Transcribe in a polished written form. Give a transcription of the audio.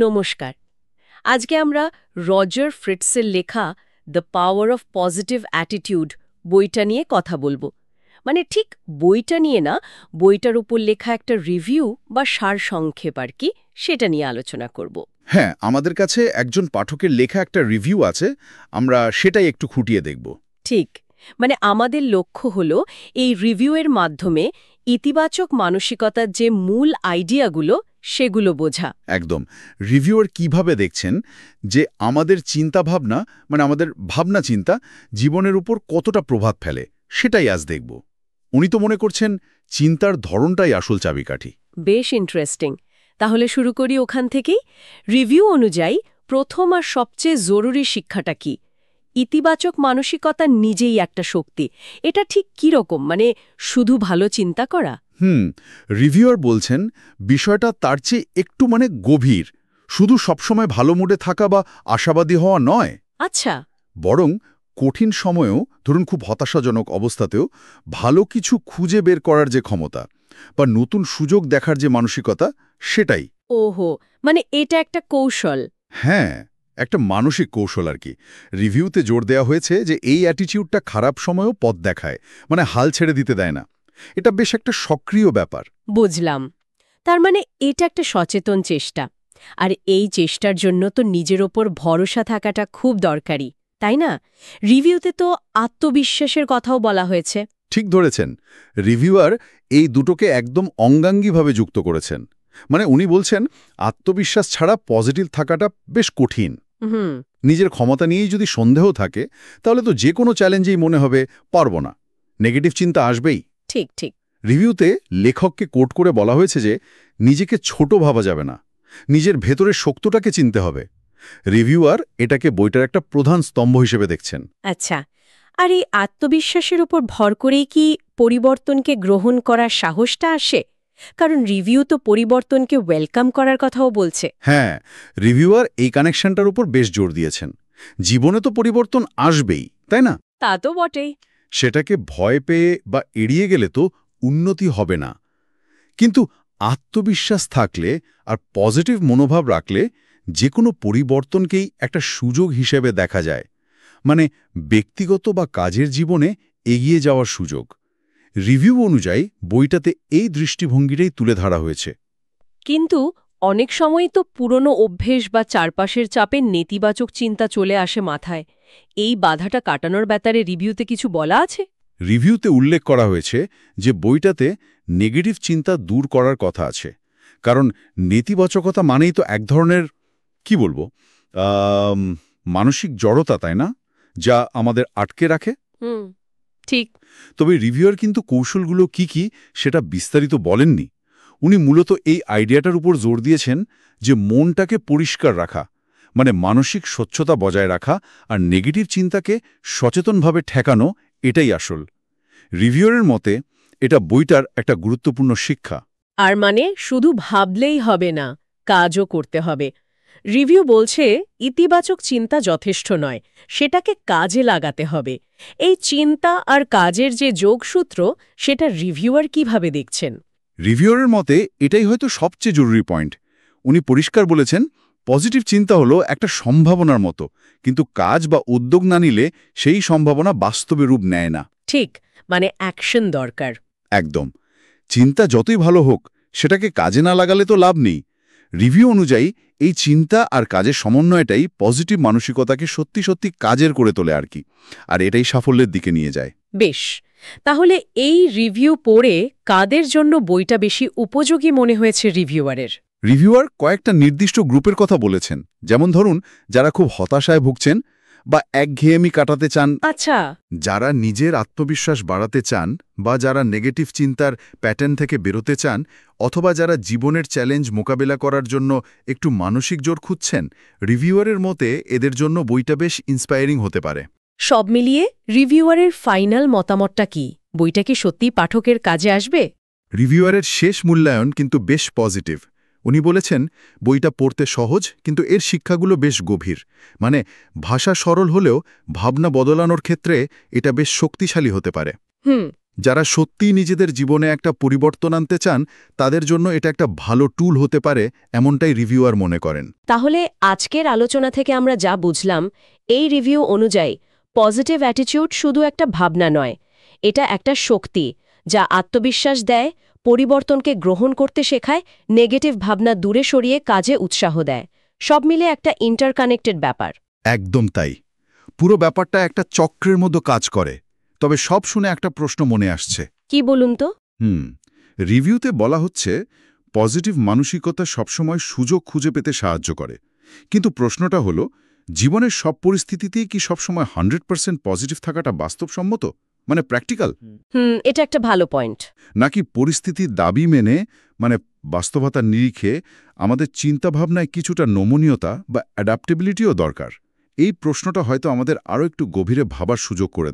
নমস্কার। আজকে আমরা রজার ফ্রিটসের লেখা the power of positive attitude বইটা নিয়ে কথা বলবো। মানে ঠিক বইটা নিয়ে না, বইটার উপর লেখা একটা রিভিউ বা সারসংক্ষেপ আর কি, সেটা নিয়ে আলোচনা করব। হ্যাঁ, আমাদের কাছে একজন পাঠকের লেখা একটা রিভিউ আছে, আমরা সেটাই একটু খুঁটিয়ে দেখব। ঠিক, মানে আমাদের লক্ষ্য হলো এই রিভিউয়ের মাধ্যমে ইতিবাচক মানসিকতার যে মূল আইডিয়াগুলো সেগুলো বোঝা। একদম। রিভিউয়ার কিভাবে দেখছেন যে আমাদের চিন্তাভাবনা, মানে আমাদের ভাবনা চিন্তা জীবনের উপর কতটা প্রভাব ফেলে, সেটাই আজ দেখব। উনি তো মনে করছেন চিন্তার ধরনটাই আসল চাবিকাঠি। বেশ ইন্টারেস্টিং। তাহলে শুরু করি ওখান থেকেই। রিভিউ অনুযায়ী প্রথম আর সবচেয়ে জরুরি শিক্ষাটা কি? ইতিবাচক মানসিকতা নিজেই একটা শক্তি। এটা ঠিক কী রকম, মানে শুধু ভালো চিন্তা করা? রিভিউয়ার বলছেন বিষয়টা তার চেয়ে একটু গভীর। শুধু সবসময় ভালো মুডে থাকা বা আশাবাদী হওয়া নয়। আচ্ছা। বরং কঠিন সময়েও, ধরুন খুব হতাশাজনক অবস্থাতেও, ভালো কিছু খুঁজে বের করার যে ক্ষমতা বা নতুন সুযোগ দেখার যে মানসিকতা, সেটাই। ওহো, মানে এটা একটা কৌশল। হ্যাঁ, একটা মানসিক কৌশল আর কি। রিভিউতে জোর দেওয়া হয়েছে যে এই অ্যাটিটিউডটা খারাপ সময়েও পথ দেখায়, মানে হাল ছেড়ে দিতে দেয় না। এটা বেশ একটা সক্রিয় ব্যাপার। বুঝলাম। তার মানে এটা একটা সচেতন চেষ্টা। আর এই চেষ্টার জন্য তো নিজের ওপর ভরসা থাকাটা খুব দরকারি, তাই না? রিভিউতে তো আত্মবিশ্বাসের কথাও বলা হয়েছে। ঠিক ধরেছেন। রিভিউয়ার এই দুটোকে একদম অঙ্গাঙ্গিভাবে যুক্ত করেছেন। মানে উনি বলছেন আত্মবিশ্বাস ছাড়া পজিটিভ থাকাটা বেশ কঠিন। হুম। নিজের ক্ষমতা নিয়েই যদি সন্দেহ থাকে, তাহলে তো যে কোনো চ্যালেঞ্জেই মনে হবে পারব না, নেগেটিভ চিন্তা আসবেই। ঠিক ঠিক। রিভিউতে লেখককে কোট করে বলা হয়েছে যে নিজেকে ছোট ভাবা যাবে না, নিজের ভেতরের শক্তিটাকে চিনতে হবে। রিভিউয়ার এটাকে বইটার একটা প্রধান স্তম্ভ হিসেবে দেখছেন। আচ্ছা, আর এই আত্মবিশ্বাসের উপর ভর করেই কি পরিবর্তনকে গ্রহণ করার সাহসটা আসে? কারণ রিভিউ তো পরিবর্তনকে ওয়েলকাম করার কথাও বলছে। হ্যাঁ, রিভিউয়ার এই কানেকশনটার উপর বেশ জোর দিয়েছেন। জীবনে তো পরিবর্তন আসবেই, তাই না? তা তো বটেই। সেটাকে ভয় পেয়ে বা এড়িয়ে গেলে তো উন্নতি হবে না। কিন্তু আত্মবিশ্বাস থাকলে আর পজিটিভ মনোভাব রাখলে যে কোনো পরিবর্তনকেই একটা সুযোগ হিসেবে দেখা যায়। মানে ব্যক্তিগত বা কাজের জীবনে এগিয়ে যাওয়ার সুযোগ। রিভিউ অনুযায়ী বইটাতে এই দৃষ্টিভঙ্গিটাই তুলে ধরা হয়েছে। কিন্তু অনেক সময়ই তো পুরনো অভ্যেস বা চারপাশের চাপে নেতিবাচক চিন্তা চলে আসে মাথায়। এই বাধাটা কাটানোর ব্যাপারে রিভিউতে কিছু বলা আছে? রিভিউতে উল্লেখ করা হয়েছে যে বইটাতে নেগেটিভ চিন্তা দূর করার কথা আছে। কারণ নেতিবাচকতা মানেই তো এক ধরনের, কি বলবো, মানসিক জড়তা, তাই না, যা আমাদের আটকে রাখে। হুম, ঠিক। তবে রিভিউয়ার কিন্তু কৌশলগুলো কি সেটা বিস্তারিত বলেননি। উনি মূলত এই আইডিয়াটার উপর জোর দিয়েছেন যে মনটাকে পরিষ্কার রাখা, মানে মানসিক স্বচ্ছতা বজায় রাখা আর নেগেটিভ চিন্তাকে সচেতনভাবে ঠেকানো, এটাই আসল। রিভিউয়ারের মতে এটা বইটার একটা গুরুত্বপূর্ণ শিক্ষা। আর মানে শুধু ভাবলেই হবে না, কাজও করতে হবে। রিভিউ বলছে ইতিবাচক চিন্তা যথেষ্ট নয়, সেটাকে কাজে লাগাতে হবে। এই চিন্তা আর কাজের যে যোগসূত্র, সেটা রিভিউয়ার কিভাবে দেখছেন? রিভিউয়ারের মতে এটাই হয়তো সবচেয়ে জরুরি পয়েন্ট। উনি পরিষ্কার বলেছেন পজিটিভ চিন্তা হলো একটা সম্ভাবনার মতো, কিন্তু কাজ বা উদ্যোগ না নিলে সেই সম্ভাবনা বাস্তবে রূপ নেয় না। ঠিক, মানে অ্যাকশন দরকার। একদম। চিন্তা যতই ভালো হোক, সেটাকে কাজে না লাগালে তো লাভ নেই। রিভিউ অনুযায়ী এই চিন্তা আর কাজের সমন্বয়টাই পজিটিভ মানসিকতাকে সত্যি সত্যি কাজের করে তোলে আর কি, আর এটাই সাফল্যের দিকে নিয়ে যায়। বেশ, তাহলে এই রিভিউ পড়ে কাদের জন্য বইটা বেশি উপযোগী মনে হয়েছে রিভিউয়ারের? রিভিউয়ার কয়েকটা নির্দিষ্ট গ্রুপের কথা বলেছেন, যেমন ধরুন যারা খুব হতাশায় ভুগছেন বা একঘেয়েমি কাটাতে চান, আচ্ছা। যারা নিজের আত্মবিশ্বাস বাড়াতে চান বা যারা নেগেটিভ চিন্তার প্যাটার্ন থেকে বেরোতে চান, অথবা যারা জীবনের চ্যালেঞ্জ মোকাবেলা করার জন্য একটু মানসিক জোর খুঁজছেন, রিভিউয়ারের মতে এদের জন্য বইটা বেশ ইন্সপায়ারিং হতে পারে। সব মিলিয়ে রিভিউয়ারের ফাইনাল মতামতটা কি? বইটা কি সত্যিই পাঠকের কাজে আসবে? রিভিউয়ারের শেষ মূল্যায়ন কিন্তু বেশ পজিটিভ। উনি বলেছেন বইটা পড়তে সহজ, কিন্তু এর শিক্ষাগুলো বেশ গভীর। মানে ভাষা সরল হলেও ভাবনা বদলানোর ক্ষেত্রে এটা বেশ শক্তিশালী হতে পারে। যারা সত্যিই নিজেদের জীবনে একটা পরিবর্তন আনতে চান তাদের জন্য এটা একটা ভালো টুল হতে পারে, এমনটাই রিভিউয়ার মনে করেন। তাহলে আজকের আলোচনা থেকে আমরা যা বুঝলাম, এই রিভিউ অনুযায়ী পজিটিভ অ্যাটিটিউড শুধু একটা ভাবনা নয়, এটা একটা শক্তি যা আত্মবিশ্বাস দেয়, পরিবর্তনকে গ্রহণ করতে শেখায়, নেগেটিভ ভাবনা দূরে সরিয়ে কাজে উৎসাহ দেয়। সব মিলে একটা ইন্টারকানেক্টেড ব্যাপার। একদম তাই। পুরো ব্যাপারটা একটা চক্রের মতো কাজ করে। তবে সব শুনে একটা প্রশ্ন মনে আসছে। কি বলুন তো? রিভিউতে বলা হচ্ছে পজিটিভ মানসিকতা সবসময় সুযোগ খুঁজে পেতে সাহায্য করে। কিন্তু প্রশ্নটা হলো, জীবনের সব পরিস্থিতিতেই কি সবসময় 100% পজিটিভ থাকাটা বাস্তবসম্মত, মানে প্র্যাকটিক্যাল? এটা একটা ভালো পয়েন্ট। নাকি পরিস্থিতির দাবি মেনে, মানে বাস্তবতার নিরিখে আমাদের চিন্তাভাবনায় কিছুটা নমনীয়তা বা অ্যাডাপ্টেবিলিটিও দরকার? এই প্রশ্নটা হয়তো আমাদের আরও একটু গভীরে ভাবার সুযোগ করে